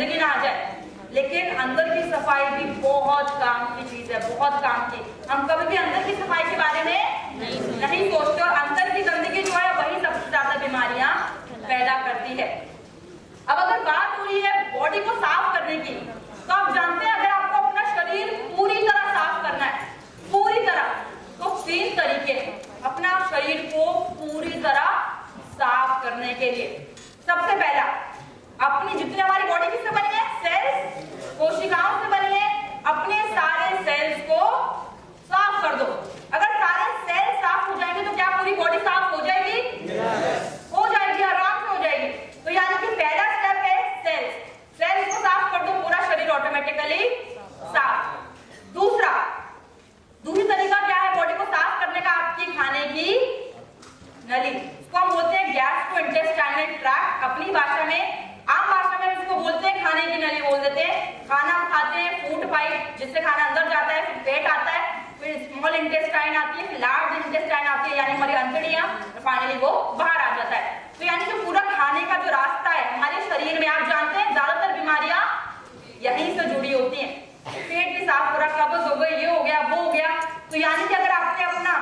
गंदगी ना आ जाए। लेकिन अंदर की सफाई भी बहुत काम की चीज है, बहुत काम की। हम कभी भी अंदर की सफाई के बारे में नहीं सोचते, और अंदर की गंदगी जो है वही सबसे ज्यादा बीमारियां पैदा करती है। अब अगर बात हो रही है बॉडी को साफ करने की, तो आप जानते हैं अगर आपको अपना शरीर पूरी तरह साफ करना है, पूरी तरह, तो 3 तरीके अपना शरीर को पूरी तरह साफ करने के लिए। सबसे पहला, अपनी जितने हमारी बॉडी किससे बनी है, सेल्स, कोशिकाओं से बनी है, अपने सारे सेल्स को साफ कर दो। अगर सारे सेल्स साफ हो जाएंगे तो क्या पूरी बॉडी साफ हो जाएगी? हो जाएगी, आराम से हो जाएगी। तो यानी कि पहला स्टेप है सेल्स, सेल्स को साफ कर दो, पूरा शरीर ऑटोमेटिकली साफ। दूसरी तरीका क्या है बॉडी को साफ करने का? आपकी खाने की नली, इसको हम बोलते हैं गैस्ट्रोइंटेस्टाइनल ट्रैक्ट। अपनी भाषा में, आम भाषा में इसको बोलते हैं खाने की नली बोल देते हैं। खाना हम खाते हैं, फूड पाइप जिससे खाना अंदर जाता है, फिर पेट आता है, फिर स्मॉल इंटेस्टाइन आती है, फिर लार्ज इंटेस्टाइन आती है, यानी हमारी अंतड़ियां, फाइनली वो बाहर आ जाता है। तो यानी कि पूरा खाने का जो रास्ता है हमारे शरीर में, आप जानते हैं ज्यादातर बीमारियां यहीं से जुड़ी होती हैं। पेट भी साफ हो रहा, कब्ज हो गई, ये हो गया, वो हो गया। तो यानी कि अगर आपने अपना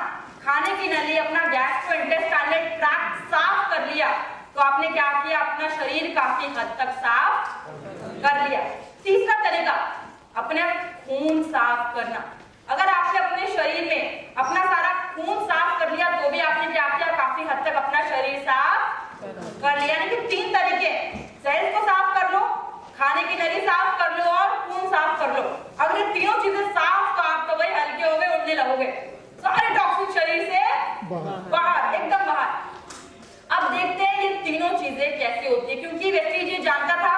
खाने की नली, अपना गैस्ट्रोइंटेस्टाइनल ट्रैक्ट साफ कर लिया, तो आपने क्या किया? अपना शरीर काफी हद तक साफ कर लिया। तीसरा तरीका, अपने खून साफ करना। अगर आपने अपने शरीर में अपना सारा खून साफ कर लिया तो भी आपने क्या किया? काफी हद तक अपना शरीर साफ कर लिया। यानी कि 3 तरीके, सेल्स को साफ कर लो, खाने की नली साफ कर लो और खून साफ कर लो। अगर ये तीनों चीजें साफ, तो आप तो भाई हल्के हो गए, उड़ने लगोगे, सारे टॉक्सिक शरीर से बाहर, एकदम बाहर। अब देखते हैं ये तीनों चीजें कैसे होती है, क्योंकि व्यक्ति ये जानता था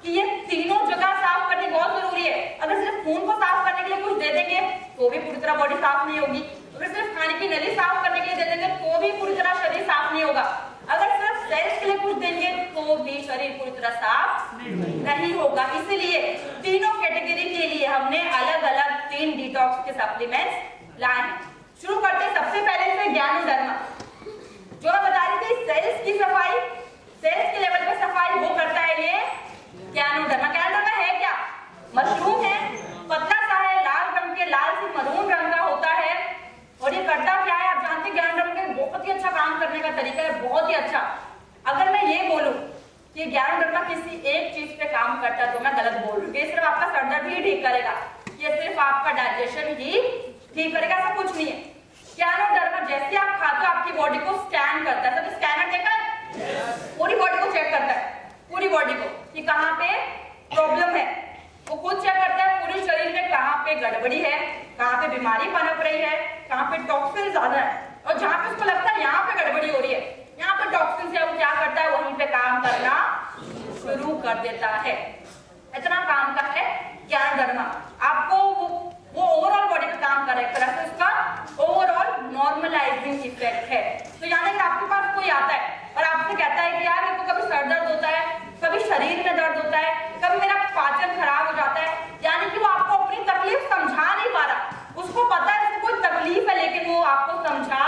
कि ये तीनों जगह साफ करनी बहुत जरूरी है। अगर सिर्फ खून को साफ करने के लिए कुछ दे देंगे तो भी पूरी तरह बॉडी साफ नहीं होगी। अगर सिर्फ खाने की नली साफ करने के लिए दे देंगे तो भी पूरी तरह शरीर साफ नहीं होगा। अगर सिर्फ सेल्स के लिए कुछ देंगे तो भी शरीर पूरी तरह साफ नहीं होगा। इसलिए तीनों कैटेगरी के लिए हमने अलग अलग 3 डिटॉक्स के सप्लीमेंट्स लाए हैं। शुरू करते हैं सबसे पहले से ज्ञानोडर्मा। जो मैं बता रही थी सेल्स की सफाई, सेल्स के लेवल पे सफाई वो करता है ये ज्ञानोडर्मा। ज्ञानोडर्मा है क्या? मशरूम है, पतला सा है, लाल रंग के, लाल से मरून रंग का होता है। और ये करता क्या है? आप जानते हैं ज्ञानोडर्मा का बहुत ही अच्छा काम करने का तरीका है, बहुत ही अच्छा। अगर मैं ये बोलूं कि ज्ञानोडर्मा किसी एक चीज पे काम करता है तो मैं गलत बोल रही हूँ। ये सिर्फ आपका सर दर्द ही ठीक करेगा, ये सिर्फ आपका डाइजेशन ही ठीक करेगा, ऐसा कुछ नहीं है। ज्ञानोडर्मा जैसे आप खाते हो आपकी बॉडी को स्कैन करता है। तो स्कैनर देखा है? पूरी बॉडी को चेक करता है, पूरी बॉडी को, कि कहाँ पे प्रॉब्लम है। वो खुद चेक करता है पूरे शरीर में कहाँ पे गड़बड़ी है, कहाँ पे बीमारी पनप रही है, कहाँ पे टॉक्सिन ज्यादा है, और जहाँ पे उसको लगता है यहाँ पे गड़बड़ी हो रही है, यहाँ पे टॉक्सिन है, वो क्या करता है? वहीं पे काम करना शुरू कर देता है। इतना काम का है ज्ञानोडर्मा। आपको वो ओवरऑल बॉडी पे काम कर रहा है, एक तरह से उसका ओवरऑल नॉर्मलाइजिंग इफेक्ट है। तो यानी कि आपके पास कोई आता है और आपसे कहता है कि यार मेरे को कभी सर दर्द होता है, कभी शरीर में दर्द होता है, कभी मेरा पाचन खराब हो जाता है, यानी कि वो आपको अपनी तकलीफ समझा नहीं पा रहा। उसको पता है उसको कोई तकलीफ है लेकिन वो आपको समझा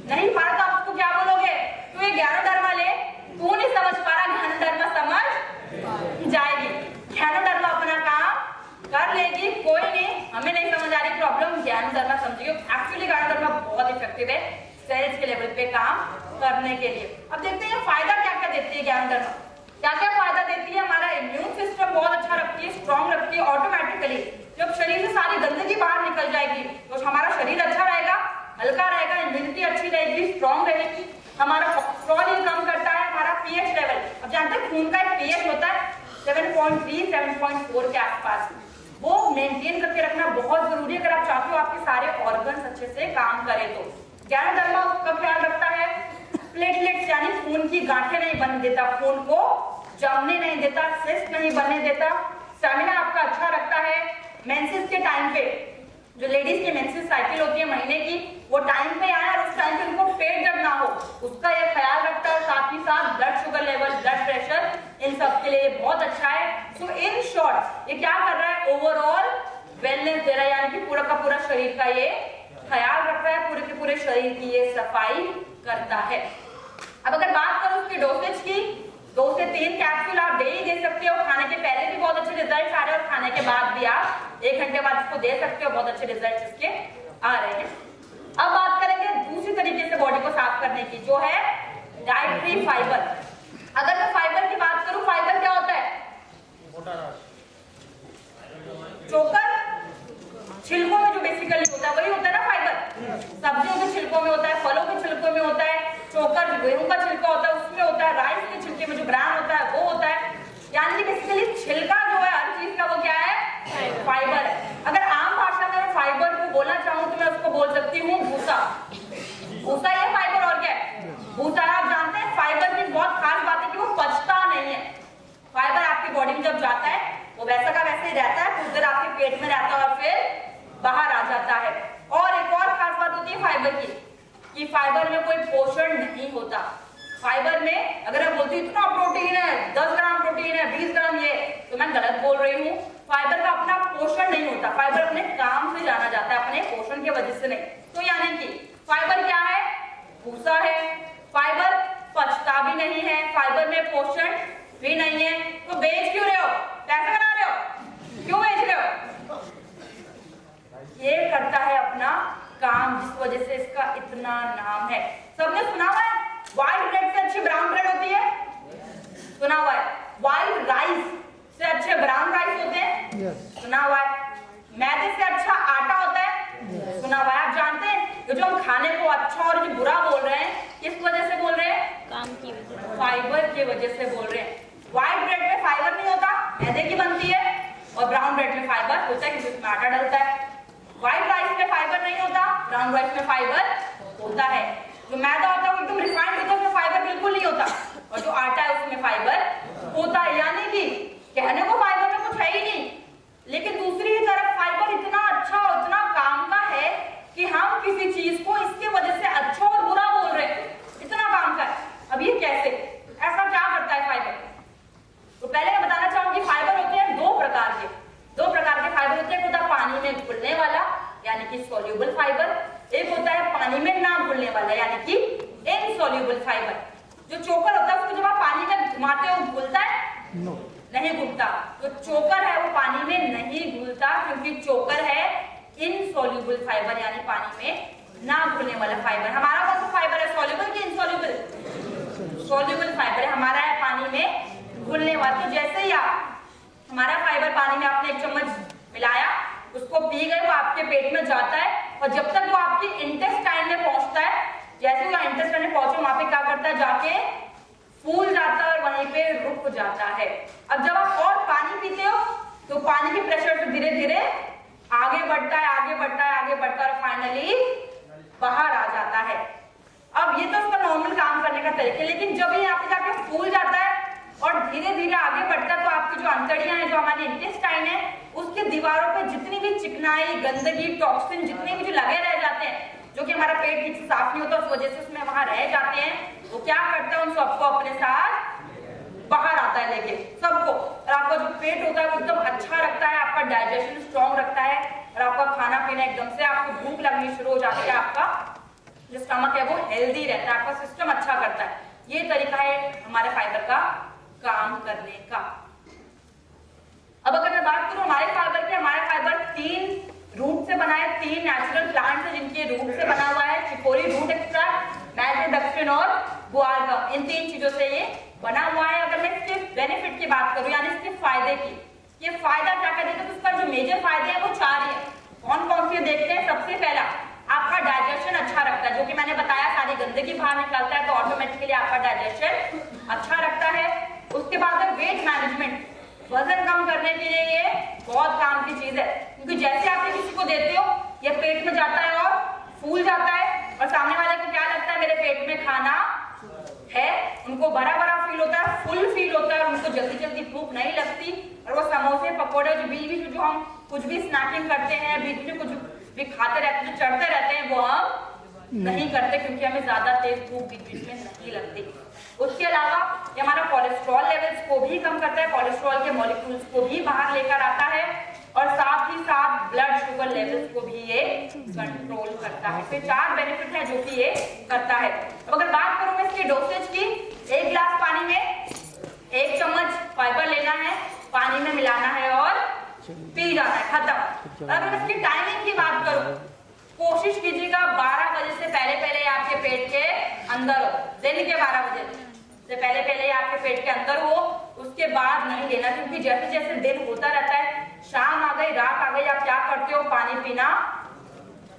नहीं पा रहा, तो आप उसको क्या बोलोगे? तू ये ज्ञानोडर्मा ले, तू नहीं समझ पा रहा, ज्ञानोडर्मा समझ जाएगी। ज्ञानोडर्मा अपना काम कर लेगी, कोई नहीं, हमें नहीं समझ आ रही प्रॉब्लम, ज्ञानोडर्मा समझेगी। एक्चुअली ज्ञानोडर्मा बहुत इफेक्टिव है सेल्स के लेवल पे काम करने के लिए। अब देखते हैं फायदा क्या क्या देती है ज्ञानोडर्मा। क्या क्या फायदा देती है? हमारा इम्यून सिस्टम बहुत अच्छा रखती है, स्ट्रॉन्ग रखती है ऑटोमेटिकली। जब शरीर से सारी गंदगी बाहर निकल जाएगी तो हमारा शरीर अच्छा रहेगा, हल्का रहेगा, इम्यूनिटी अच्छी रहेगी, स्ट्रॉन्ग रहेगी। हमारा कोलेस्ट्रॉल कम करता है, हमारा पीएच लेवल, अब जानते हैं खून का एक पीएच होता है 7.3 7.4 के आसपास, वो मेंटेन करके रखना बहुत जरूरी है अगर आप चाहते हो आपके सारे ऑर्गन्स अच्छे से काम करें। तो ज्ञानोडर्मा उसका ख्याल रखता है, प्लेटलेट्स यानी खून की गांठें नहीं बनने देता, खून को जमने नहीं देता, सिस्ट नहीं बनने देता, स्टैमिना आपका अच्छा रखता है। मेंसेस के टाइम पे जो लेडीज की मेंसेस साइकिल होती है महीने की, वो टाइम पे आए और उस टाइम पे उनको पेट दर्द ना हो उसका ये ख्याल रखता है। साथ ही साथ blood sugar level, blood pressure, इन सब के लिए बहुत अच्छा है। सो इन शॉर्ट ये क्या कर रहा है? ओवरऑल वेलनेस दे रहा है, यानी कि पूरा का पूरा शरीर का ये ख्याल रख रहा है, पूरे के पूरे शरीर की ये सफाई करता है। अब अगर बात करो उसकी डोसेज की, 2 से 3 कैप्सूल आप डेली दे सकते हो। खाने के पहले भी बहुत अच्छे रिजल्ट आ रहे हैं और खाने के बाद भी आप 1 घंटे बाद इसको दे सकते हो, बहुत अच्छे रिजल्ट इसके आ रहे हैं। अब बात करेंगे दूसरी तरीके से बॉडी को साफ करने की, जो है डाइटरी फाइबर। अगर मैं फाइबर की बात करूं, फाइबर क्या होता है? चोकर छिलकों में जो बेसिकली होता है वही होता है ना फाइबर। सब्जियों के छिलकों में होता है, फलों के छिलकों में होता है, चोकर गेहूं का छिलका होता है उसमें होता है, राइस के छिलके में जो ब्रान होता है वो होता है। यानी कि बेसिकली छिलका जो है हर चीज का वो क्या है? फाइबर है। अगर आम भाषा में फाइबर को बोलना चाहूँ तो मैं उसको बोल सकती हूँ भूसा। भूसा ये फाइबर और क्या है? भूसा। आप जानते हैं फाइबर की बहुत खास बात है कि वो पचता नहीं है। फाइबर आपकी बॉडी में जब जाता है वो वैसा का वैसे ही रहता है, कुछ देर आपके पेट में रहता है और फिर बाहर आ जाता है। और एक और खास बात होती है फाइबर की कि फाइबर में कोई पोषण नहीं होता। फाइबर में अगर मैं बोलती हूँ इतना प्रोटीन है, 10 ग्राम प्रोटीन है, 20 ग्राम ये, तो मैं गलत बोल रही हूँ। फाइबर का अपना पोषण नहीं होता, फाइबर अपने काम से जाना जाता है, अपने पोषण की वजह से नहीं। तो यानी कि फाइबर क्या है? भूसा है। फाइबर पचता भी नहीं है, फाइबर में पोषण भी नहीं है। तो बेच क्यों रहे हो? पैसे बना रहे हो? क्यों बेच रहे हो? ये करता है अपना काम, जिस वजह से इसका इतना नाम है। सबने सुना हुआ है व्हाइट ब्रेड से अच्छी ब्राउन ब्रेड होती है? सुना हुआ है। व्हाइट राइस से अच्छे ब्राउन राइस होते हैं? सुना हुआ है। मैदे से अच्छा आटा होता है? सुना हुआ है। आप जानते हैं जो हम खाने को अच्छा और जो बुरा बोल रहे हैं, किस वजह से बोल रहे हैं? काम की वजह से, फाइबर की वजह से बोल रहे हैं। व्हाइट ब्रेड में फाइबर नहीं होता, मैदे की बनती है, और ब्राउन ब्रेड में फाइबर होता है क्योंकि उसमें आटा डलता है। व्हाइट राइस में फाइबर नहीं होता, ब्राउन राइस में फाइबर होता है। जो मैदा होता है वो एकदम रिफाइंड होता है, उसमें फाइबर बिल्कुल नहीं होता, और जो आटा है उसमें फाइबर होता है। यानी कि कहने को फाइबर में कुछ है ही नहीं, लेकिन दूसरी तरफ फाइबर इतना अच्छा और इतना काम का है कि हम किसी चीज को इसके वजह से अच्छा और बुरा बोल रहे हैं, इतना काम का है। अब ये कैसे? ऐसा क्या करता है फाइबर? तो पहले मैं बताना चाहूंगी फाइबर होते हैं दो प्रकार के फाइबर होते हैं। एक होता है पानी में घुलने वाला यानी कि सोल्यूबल फाइबर, एक होता है पानी में ना घुलने वाला यानी कि इनसोल्यूबल फाइबर। जो चोकर होता है उसको जब आप पानी में घुमाते हो घुलता है? नहीं घुलता। तो चोकर है वो पानी में नहीं घुलता क्योंकि चोकर है इनसोल्यूबल फाइबर यानी पानी में ना घुलने वाला फाइबर। हमारा कौन सा फाइबर है? सोल्यूबल कि इनसोल्यूबल? सोल्यूबल फाइबर है हमारा, है पानी में घुलने वाला। तो जैसे ही आप हमारा फाइबर पानी में आपने 1 चम्मच मिलाया, उसको पी गए, वो आपके पेट में जाता है, और जब तक वो आपकी इंटेस्टाइन में पहुंचता है, जैसे वो इंटेस्टाइन में पहुंचे वहां पे क्या करता है? जाके फूल जाता है और वहीं पे रुक जाता है। अब जब आप और पानी पीते हो तो पानी के प्रेशर से धीरे धीरे आगे बढ़ता है और फाइनली बाहर आ जाता है। अब ये तो उसका नॉर्मल काम करने का तरीका है, लेकिन जब ये यहाँ पे जाके फूल जाता है और धीरे धीरे आगे बढ़ता है तो आपकी जो अंतड़ियां हैं, जो हमारी इंटेस्टाइन है, उसकी दीवारों पे जितनी भी चिकनाई, गंदगी, टॉक्सिन जितने भी जो लगे रह जाते हैं, जो कि हमारा पेट ठीक से साफ नहीं होता उस वजह से उसमें वहां रह जाते हैं, वो क्या करता है? उन सबको अपने साथ बाहर आता है लेके सबको। और आपका जो पेट होता है वो एकदम अच्छा रखता है, आपका डाइजेशन स्ट्रॉन्ग रखता है, और आपका खाना पीना एकदम से आपको भूख लगनी शुरू हो जाती है, आपका जो स्टमक है वो हेल्दी रहता है, आपका सिस्टम अच्छा करता है। ये तरीका है हमारे फाइबर का काम करने का। अब अगर मैं बात करूं हमारे फाइबर 3 रूट से बना है, 3 नेचुरल प्लांट है जिनके रूट से बना हुआ है। चिकोरी रूट एक्सट्रैक्ट, मैल्टोडेक्स्ट्रिन और गुआरगम, इन 3 चीजों से ये बना हुआ है। अगर मैं इसके बेनिफिट की बात करूं यानी इसके फायदे की, ये फायदा क्या कहते हैं, तो उसका जो मेजर फायदे हैं वो 4 ही है। कौन कौन से देखते हैं? सबसे पहला, आपका डाइजेशन अच्छा रखता है, जो कि मैंने बताया सारी गंदगी बाहर निकालता है, तो ऑटोमेटिकली आपका डाइजेशन अच्छा रखता है। उसके बाद है वेट मैनेजमेंट, वजन कम करने के लिए ये बहुत काम की चीज है, क्योंकि जैसे आप किसी को देते हो ये पेट में जाता है और फूल जाता है, और सामने वाले को क्या लगता है? मेरे पेट में खाना है, उनको भरा भरा फील होता है, फुल फील होता है, और उनको जल्दी जल्दी भूख नहीं लगती, और वो समोसे पकौड़े जो बीच बीच जो हम कुछ भी स्नैकिंग करते हैं, बीच में कुछ भी खाते रहते हैं, चढ़ते रहते हैं, वो हम नहीं करते क्योंकि हमें ज्यादा तेज भूख बीच बीच में नहीं लगती। उसके अलावा ये हमारा कोलेस्ट्रॉल लेवल्स को भी कम करता है, कोलेस्ट्रॉल के मॉलिक्यूल्स को भी बाहर लेकर आता है, और साथ ही साथ ब्लड शुगर लेवल्स को भी ये कंट्रोल करता है। तो 4 बेनिफिट है जो कि ये करता है। अब अगर बात करूं मैं इसके डोसेज की, 1 गिलास पानी में 1 चम्मच फाइबर लेना है, पानी में मिलाना है और पी जाना है, खत्म। अगर मैं इसकी टाइमिंग की बात करूं, कोशिश कीजिएगा 12 बजे से पहले आपके पेट के अंदर हो, दिन के 12 बजे से पहले आपके पेट के अंदर हो, उसके बाद नहीं लेना, क्योंकि जैसे जैसे दिन होता रहता है, शाम आ गई, रात आ गई, आप क्या करते हो, पानी पीना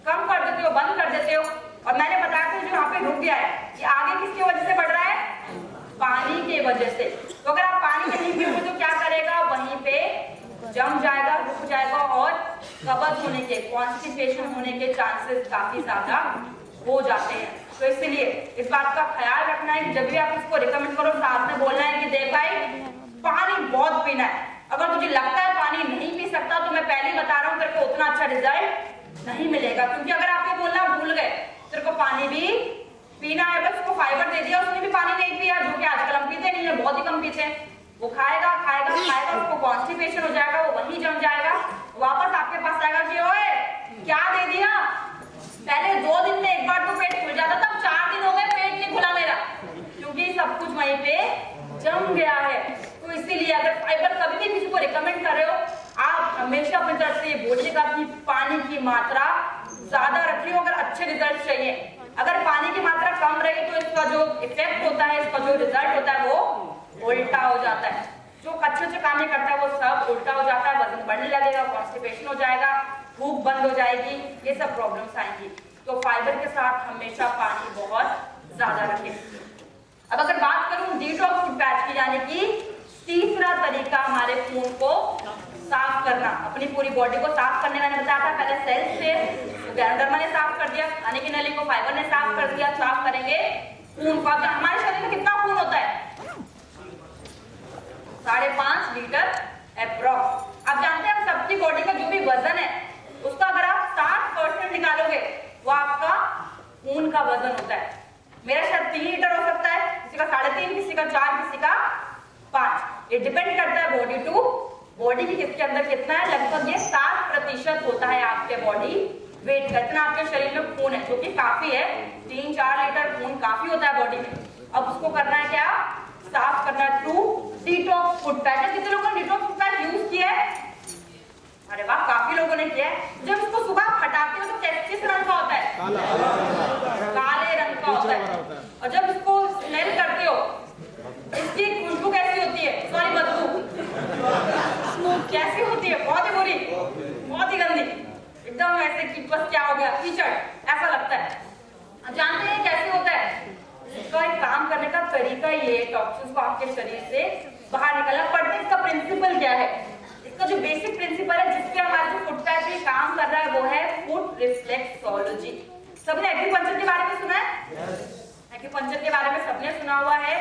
कम कर देते हो, बंद कर देते हो। और मैंने बताया था जो यहाँ पे रुक गया है, ये आगे किसकी वजह से बढ़ रहा है, पानी की वजह से। तो अगर आप पानी नहीं पियोगे तो क्या करेगा, वहीं पे जम जाएगा, रुक जाएगा और कब्ज होने के, कॉन्स्टिपेशन होने के चांसेस काफी ज्यादा हो जाते हैं। तो इसलिए इस बात का ख्याल रखना है कि जब भी आप इसको रिकमेंड करो, साथ में बोलना है कि देख भाई पानी बहुत पीना है। अगर तुझे लगता है पानी नहीं पी सकता, तो मैं पहले ही बता रहा हूँ तेरे को उतना अच्छा रिजल्ट नहीं मिलेगा, क्योंकि अगर आप ये बोलना भूल गए तेरे को पानी भी पीना है, बस उसको फाइबर दे दिया, उसने भी पानी नहीं पिया, जो कि आजकल हम पीते नहीं है, बहुत ही कम पीते हैं, वो खाएगा, उसको कॉन्स्टिपेशन हो जाएगा, वो वहीं जम जाएगा, वापस आपके पास आएगा कि ओए क्या दे दिया, पहले 2 दिन में एक बार तो पेट खुल जाता था, 4 दिन हो गए पेट नहीं खुला मेरा, क्योंकि सब कुछ वहीं पे जम गया है। तो इसीलिए अगर फाइबर कभी भी किसी को रिकमेंड कर रहे हो, आप हमेशा अपनी तरफ से ये बोलिएगा कि पानी की मात्रा ज्यादा रखिए अगर अच्छे रिजल्ट चाहिए। अगर पानी की मात्रा कम रही तो इसका जो इफेक्ट होता है, इसका जो रिजल्ट होता है वो उल्टा हो जाता है, जो अच्छे काम नहीं करता है वो सब उल्टा हो जाता है, वजन बढ़ने लगेगा, कॉन्स्टिपेशन हो जाएगा, भूख बंद हो जाएगी, ये सब प्रॉब्लम्स आएंगी। तो फाइबर के साथ हमेशा पानी बहुत ज्यादा रखें। अब अगर बात करूं डिटॉक्स फूड पैच की, यानी कि तीसरा तरीका हमारे खून को साफ करना, अपनी पूरी बॉडी को साफ करने, मैंने बताया था पहले सेल्स से गैनोडर्मा ने साफ कर दिया, खाने की नली को फाइबर ने साफ कर दिया, साफ करेंगे खून को। हमारे शरीर में कितना खून होता है, 5.5 लीटर एप्रोक्स। आप जानते हैं सबकी बॉडी का जो भी वजन है उसका अगर आप 60% निकालोगे वो आपका खून का वजन होता है। मेरा शायद 3 लीटर हो सकता है, किसी का 3.5, किसी का 4, किसी का 5, ये डिपेंड करता है बॉडी टू बॉडी की किसके अंदर कितना है। लगभग ये 60% होता है आपके बॉडी वेट का, इतना आपके शरीर में खून है, जो कि काफी है, 3-4 लीटर खून काफी होता है बॉडी में। अब उसको करना है क्या, साफ करना थ्रू डिटॉक्स फूड पैच। कितने लोगों ने डिटॉक्स फूड पैच यूज किया है, अरे वाह काफी लोगों ने किया है। जब इसको सुबह हटाते हो तो किस रंग का होता है, काले रंग का होता है, और जब इसको स्मेल करते हो इसकी खुशबू कैसी होती है, सॉरी बदबू कैसी होती है, बहुत ही बुरी, बहुत ही गंदी, एकदम ऐसे कि बस क्या हो गया, कीचड़ ऐसा लगता है। अब जानते हैं कैसे होता है, इसका एक काम करने का तरीका ये, टॉक्सिन्स को आपके शरीर से बाहर निकालना पड़ता है। इसका प्रिंसिपल क्या है, इसका जो बेसिक प्रिंसिपल है जिसपे हमारा जो फूड पैच ये काम कर रहा है वो है फूड रिफ्लेक्सोलॉजी। सबने एक्यूपंक्चर के बारे में सुना है, एक्यूपंक्चर के बारे में सबने सुना हुआ है।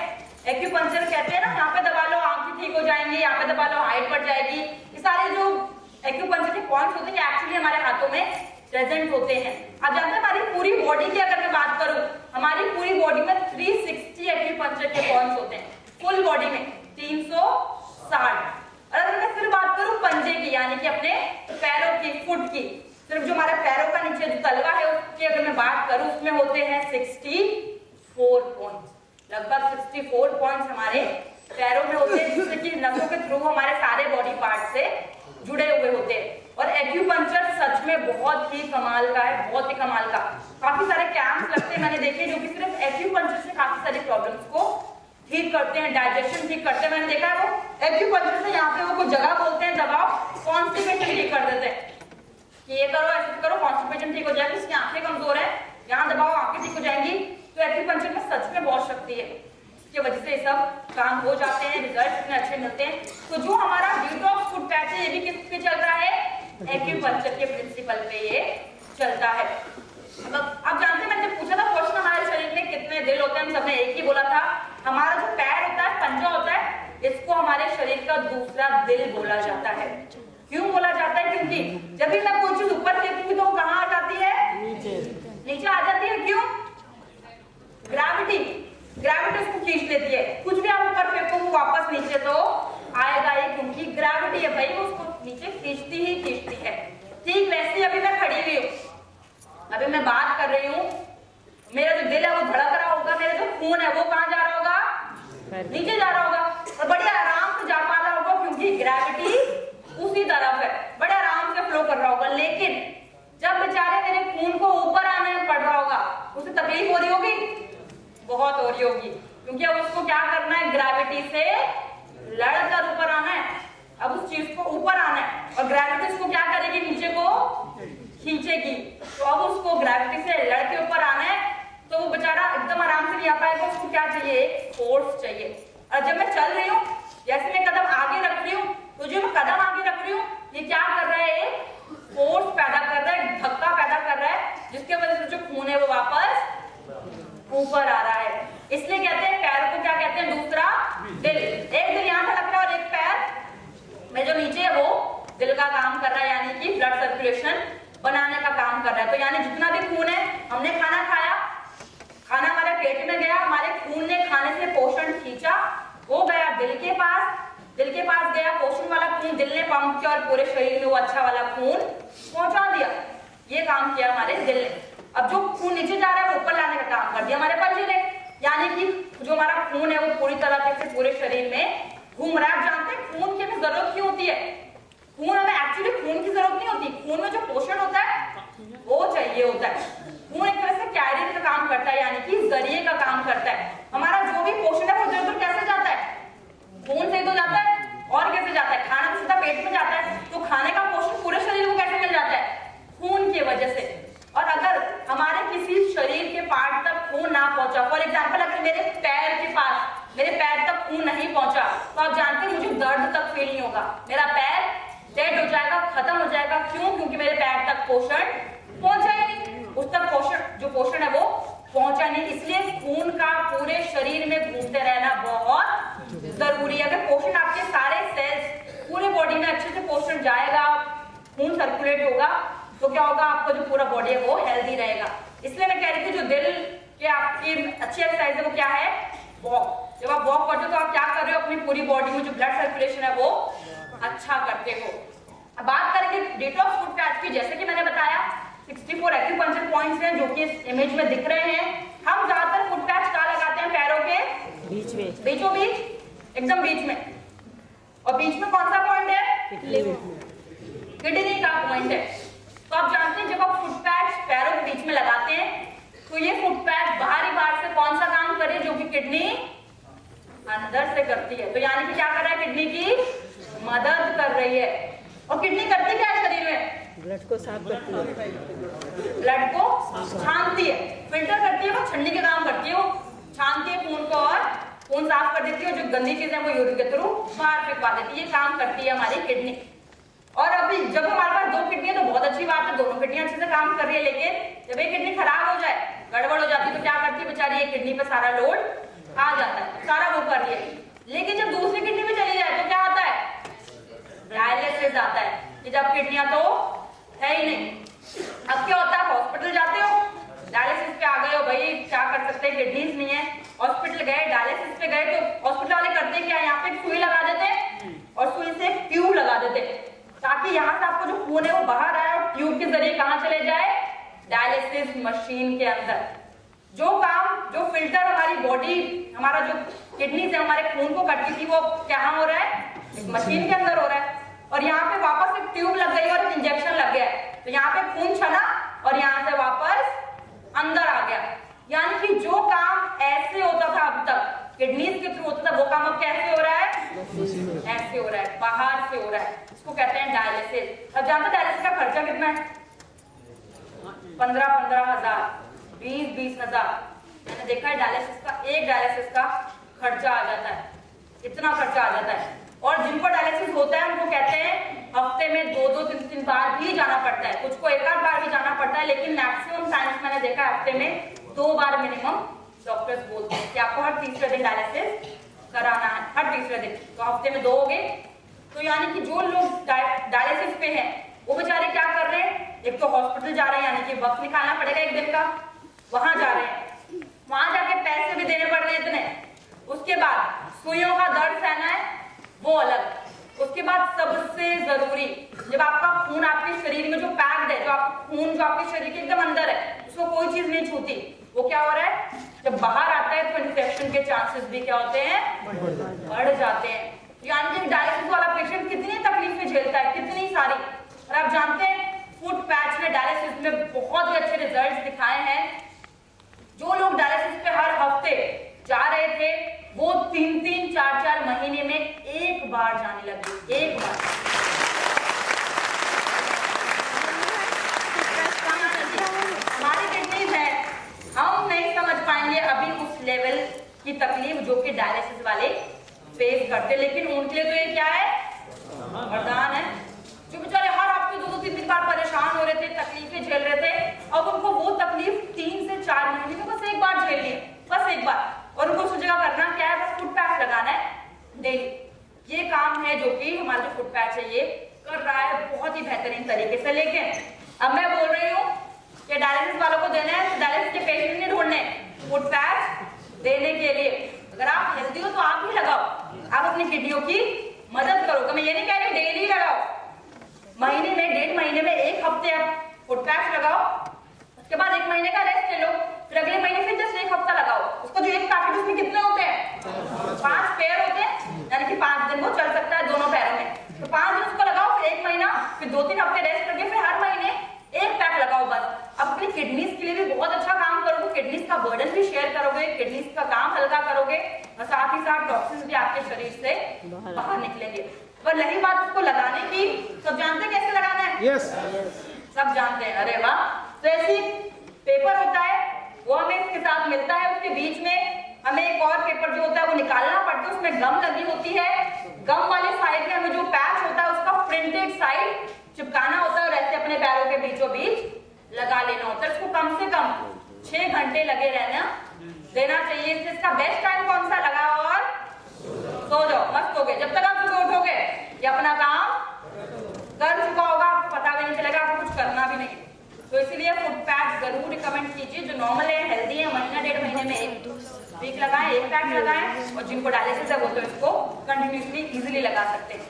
एक्यूपंक्चर कहते हैं ना, यहाँ पे दबा लो आंखें ठीक हो जाएंगी, यहाँ पे दबा लो हाइट बढ़ जाएगी। ये सारे जो एक्यूपंक्चर के पॉइंट्स होते हैं एक्चुअली हमारे हाथों में प्रेजेंट होते हैं। आप जानते हैं हमारी पूरी बॉडी की अगर मैं बात करूं, हमारी पूरी बॉडी में 360 एक्यूपंक्चर के पॉइंट्स होते हैं, फुल बॉडी में 360। और अगर मैं सिर्फ बात करूं पंजे की, यानी कि अपने पैरों की, फुट की, सिर्फ जो हमारे पैरों का नीचे जो तलवा है उसकी अगर मैं बात करूं, उसमें होते हैं 64 पॉइंट्स, लगभग 64 पॉइंट्स हमारे पैरों में होते हैं, जिससे कि नसों के थ्रू हमारे सारे बॉडी पार्ट से जुड़े हुए होते हैं। और एक्यूपंक्चर सच में बहुत ही कमाल का है, बहुत ही कमाल का। काफी सारे कैंप्स लगते हैं मैंने देखे, जो कि सिर्फ एक्यूपंक्चर से काफी सारी प्रॉब्लम्स को ठीक करते हैं, डाइजेशन ठीक करते हैं। मैंने देखा है वो एक्यूपंक्चर से यहाँ पे वो कुछ जगह बोलते हैं, दबाओ कॉन्स्टिपेशन ठीक कर देते हैं कि ये करो ऐसे करो कॉन्स्टिपेशन ठीक हो जाएगी, इसकी आंखें कमजोर है यहाँ दबाओ आंखें ठीक हो जाएंगी। तो एक्यूपंक्चर में सच में बहुत शक्ति है, इसकी वजह से सब काम हो जाते हैं, रिजल्ट इतने अच्छे मिलते हैं। तो जो हमारा डिटॉक्स फूड पैच है ये भी किस पे चल रहा है, एक्यूपंक्चर के प्रिंसिपल पे ये चलता है। अब जानते हैं, मैंने जब पूछा था क्वेश्चन हमारे शरीर में कितने दिल होते हैं, हम सबने एक ही बोला था। हमारा जो पैर होता है, पंजा होता है, इसको हमारे शरीर का दूसरा दिल बोला जाता है। क्यों बोला जाता है, क्योंकि जब भी मैं कोई चीज ऊपर फेंकूंगी तो कहाँ आ जाती है, नीचे आ जाती है। क्यों, ग्रेविटी उसको खींच लेती है। कुछ भी आप ऊपर फेंको वापस नीचे तो आएगा ही, क्योंकि ग्रेविटी है भाई, वो उसको नीचे खींचती है। ठीक वैसे अभी मैं खड़ी हुई हूँ, अभी मैं बात कर रही हूँ, मेरा जो दिल है वो धड़क रहा होगा, मेरा जो खून है वो कहाँ जा रहा होगा, नीचे जा रहा होगा। और बड़े आराम से जा पा रहा होगा क्योंकि ग्रेविटी उसी तरफ है, बड़े आराम से फ्लो कर रहा होगा। लेकिन जब बेचारे मेरे खून को ऊपर आने में पड़ रहा होगा, उसे तकलीफ हो रही होगी, बहुत हो रही होगी, क्योंकि अब उसको क्या करना है, ग्रेविटी से लड़कर ऊपर आना है। अब उस चीज को ऊपर आना है और ग्रेविटी उसको क्या करेगी, नीचे को खींचेगी। तो अब उसको ग्रेविटी से लड़के ऊपर आना है, तो वो बेचारा एकदम आराम से नहीं आ पाएगा, उसको क्या चाहिए, फोर्स चाहिए। और जब मैं चल रही हूँ, जैसे मैं कदम आगे रख रही हूँ, तो जो मैं कदम आगे रख रही हूँ, ये क्या कर रहा है, फोर्स पैदा कर रहा है, धक्का पैदा कर रहा है, जिसके वजह से जो खून है वो वापस ऊपर आ रहा है। इसलिए कहते हैं पैर को क्या कहते हैं, दूसरा दिल। एक दिल यहाँ धड़क रहा है और एक पैर में जो नीचे है वो दिल का काम कर रहा है, यानी कि ब्लड सर्कुलेशन बनाने का काम कर रहा है। तो यानी जितना भी खून है, हमने खाना खाया, खाना हमारे पेट में गया, हमारे खून ने खाने से पोषण खींचा, वो गया दिल के पास, दिल के पास गया पोषण वाला खून, दिल ने पंप किया और पूरे शरीर में वो अच्छा वाला खून पहुंचा दिया। ये काम किया हमारे दिल ने। अब जो खून नीचे जा रहा है वो ऊपर लाने का काम कर दिया हमारे पंजे ने, यानी कि जो हमारा खून है वो पूरी तरह से पूरे शरीर में घूम रहा है। आप जानते हैं खून की हमें जरूरत क्यों होती है? खून हमें एक्चुअली खून की जरूरत नहीं होती, खून में जो पोषण होता है वो चाहिए होता है। खून एक तरह से कैरियर का काम करता है, यानी कि जरिए का काम करता है। हमारा जो भी पोषण है वो इधर उधर कैसे जाता है, खून से ही तो जाता है, और कैसे जाता है, खाना तो सीधा पेट में जाता है, तो खाने का पोषण पूरे शरीर को कैसे मिल जाता है, खून की वजह से। और अगर हमारे किसी शरीर के पार्ट तक खून ना पहुंचा, फॉर एग्जाम्पल अगर मेरे पैर के पास, मेरे पैर तक खून नहीं पहुंचा, तो आप जानते हैं मुझे दर्द तक फील नहीं होगा, मेरा पैर डेड हो जाएगा, खत्म हो जाएगा। क्यों? क्योंकि मेरे पैर तक पोषण पहुंचा ही नहीं, उस तक पोषण, जो पोषण है वो पहुंचा नहीं। इसलिए खून का पूरे शरीर में घूमते रहना बहुत जरूरी है। अगर पोषण आपके सारे सेल्स पूरे बॉडी में अच्छे से पोषण जाएगा, खून सर्कुलेट होगा, तो क्या होगा, आपका जो पूरा बॉडी है वो हेल्दी रहेगा। इसलिए मैं कह रही थी जो दिल के आपकी अच्छी एक्सरसाइज है वो क्या है, वॉक। जब आप वॉक करते हो तो आप क्या कर रहे हो, अपनी पूरी बॉडी में जो ब्लड सर्कुलेशन है वो अच्छा करते हो। अब बात करेंगे डिटॉक्स फुट पैच की। जैसे कि मैंने बताया 64 एक्यूपंक्चर पॉइंट्स हैं जो कि इस इमेज में दिख रहे हैं। हम ज्यादातर फुट पैच कहाँ लगाते हैं, पैरों के बीच में, बीचों बीच, एकदम बीच में। और बीच में कौन सा पॉइंट है, किडनी का पॉइंट है। तो आप जानते हैं जब आप फुट पैच पैरों के बीच में लगाते हैं तो ये फुट पैच बाहरी बाहर से कौन सा काम करे, जो कि किडनी अंदर से करती है। तो यानी कि क्या कर रहा है, किडनी की मदद कर रही है। और किडनी करती क्या है शरीर में, ब्लड को साफ करती है, ब्लड को छानती है, फिल्टर करती है, वो छन्नी के काम करती है, वो छानती है खून को और खून साफ कर देती है, और जो गंदी चीजें वो यूरिन के थ्रू बाहर फेंकवा देती है। ये काम करती है हमारी किडनी। और अभी जब हमारे पास दो किडनी है तो बहुत अच्छी बात है, दोनों किडनी अच्छे से काम कर रही है। लेकिन जब एक किडनी खराब हो जाए, गड़बड़ हो जाती है, तो क्या करती है बेचारी, ये किडनी पे सारा लोड आ जाता है, सारा वो कर रही है। लेकिन जब दूसरी किडनी में चली जाए तो क्या आता है, डायलिसिस आता है, कि जब किडनियां तो है ही नहीं। अब क्या होता है, हॉस्पिटल जाते हो, डायलिसिस पे आ गए हो, भाई क्या कर सकते हैं, किडनीज नहीं है, हॉस्पिटल गए, डायलिसिस पे गए, तो हॉस्पिटल वाले करते क्या, यहाँ पे सुई लगा देते और सुई से ट्यूब लगा देते, ताकि यहाँ से आपको जो खून है वो बाहर आए और ट्यूब के जरिए कहाँ चले जाए, डायलिसिस मशीन के अंदर। जो काम, जो फिल्टर हमारी बॉडी, हमारा जो किडनी से हमारे खून को करती थी, वो क्या हो रहा है, मशीन के अंदर हो रहा है। और यहाँ पे वापस एक ट्यूब लग गई और एक इंजेक्शन लग गया, तो यहाँ पे खून छना और यहाँ से वापस अंदर आ गया। यानी कि जो काम ऐसे होता था अब तक, किडनीज के थ्रू होता था, वो काम अब कैसे हो रहा है, ऐसे हो रहा है, बाहर से हो रहा है। इसको कहते हैं डायलिसिस। अब जानते डायलिसिस का खर्चा कितना है, 15-15 हजार, 20-20 हजार। मैंने देखा है डायलिसिस का, एक डायलिसिस का खर्चा आ जाता है, इतना खर्चा आ जाता है। और जिनको डायलिसिस होता है उनको कहते हैं हफ्ते में 2-2, 3-3 बार भी जाना पड़ता है, कुछ को 1 आध बार भी जाना पड़ता है, लेकिन मैक्सिमम टाइम्स मैंने देखा है हफ्ते में 2 बार मिनिमम डॉक्टर्स बोलते हैं कि आपको हर तीसरे दिन डायलिसिस कराना है, हर तीसरे दिन। तो हफ्ते में 2 हो गए। तो यानी कि जो लोग डायलिसिस पे हैं वो बेचारे क्या कर रहे हैं, एक तो हॉस्पिटल जा रहे हैं, यानी कि वक्त निकालना पड़ेगा एक दिन का, वहां जा रहे हैं, वहां जाके पैसे भी देने पड़ रहे हैं इतने। उसके बाद सुइयों का दर्द सहना है वो अलग। उसके बाद सबसे जरूरी, जब आपका खून आपके शरीर में जो पैक्ड है, जो आप खून जो आपके शरीर के एकदम अंदर है, उसको कोई चीज नहीं छूती, वो क्या हो रहा है, जब बाहर आता है तो इन्फेक्शन के चांसेस भी क्या होते हैं, बढ़ जाते हैं। यानी कि डायलिसिस वाला पेशेंट कितनी तकलीफें झेलता है, कितनी सारी। और आप जानते हैं फुट पैच ने डायलिसिस में बहुत ही अच्छे रिजल्ट्स दिखाए हैं। जो लोग डायलिसिस पे हर हफ्ते जा रहे थे वो 3-3, 4-4 महीने में एक बार जाने लगे, एक बार। हमारी किडनीज है, हम नहीं समझ पाएंगे अभी उस लेवल की तकलीफ जो कि डायलिसिस वाले फेस करते, लेकिन उनके लिए तो ये क्या है, वरदान है। जो बेचारे हर हफ्ते 2-3 बार परेशान हो रहे थे, तकलीफें झेल रहे थे, अब उनको वो तकलीफ 3 से 4 महीने में बस एक बार झेलनी है, बस एक बार। और उनको उस जगह करना क्या है, बस फुट पैच लगाना है डेली। ये काम है जो कि हमारा जो फुट पैच है ये कर रहा है बहुत ही बेहतरीन तरीके से। लेकिन अब मैं बोल रही हूँ कि डायलिसिस वालों को देना है, डायलिसिस के पेशेंट नहीं ढूंढने, फुट पैच देने के लिए अगर आप हेल्दी हो तो आप ही लगाओ, आप अपनी किडनियों की मदद करो। तो मैं ये नहीं कह रही डेली लगाओ, महीने में 1.5 महीने में 1 हफ्ते आप फुट पैच लगाओ, उसके बाद 1 महीने का रेस्ट ले लो, फिर अगले महीने फिर जस्ट 1 हफ्ता लगाओ। उसको जो एक पैकेट उसमें कितने होते हैं, 5 पैर होते हैं, यानी कि 5 दिन वो चल सकता है दोनों पैरों में। तो 5 दिन उसको लगाओ, फिर 1 महीना, फिर 2-3 हफ्ते रेस्ट करके फिर हर महीने 1 पैक लगाओ बस। अब अपनी किडनीज के लिए भी बहुत अच्छा काम करोगे, किडनीज का बर्डन भी शेयर करोगे, किडनीज का काम हल्का करोगे और साथ ही साथ टॉक्सिन्स भी आपके शरीर से बाहर निकलेंगे। पर रही बात उसको लगाने की, सब जानते हैं कैसे लगाना है? यस, सब जानते हैं, अरे वाह। तो ऐसी पेपर होता है वो हमें इसके साथ मिलता है, उसके बीच में हमें एक और पेपर जो होता है वो निकालना पड़ता है, उसमें गम लगी होती है। गम वाले साइड में हमें जो पैच होता है उसका प्रिंटेड साइड चिपकाना होता है और ऐसे अपने पैरों के बीचों बीच लगा लेना होता है। इसको कम से कम 6 घंटे लगे रहना देना चाहिए। इसका बेस्ट टाइम कौन सा, लगाओ और सो जाओ, मस्त हो गए। जब तक आप सुबह उठोगे ये अपना काम कर चुका होगा, आपको पता भी नहीं चलेगा, आपको कुछ करना भी नहीं। तो इसीलिए फुट पैच जरूर रिकमेंड कीजिए। जो नॉर्मल है, हेल्दी है, महीना 1.5 महीने में 1 वीक लगाएं, 1 पैक लगाएं। और जिनको डायलिसिस है वो तो इसको कंटिन्यूसली इजीली लगा सकते हैं।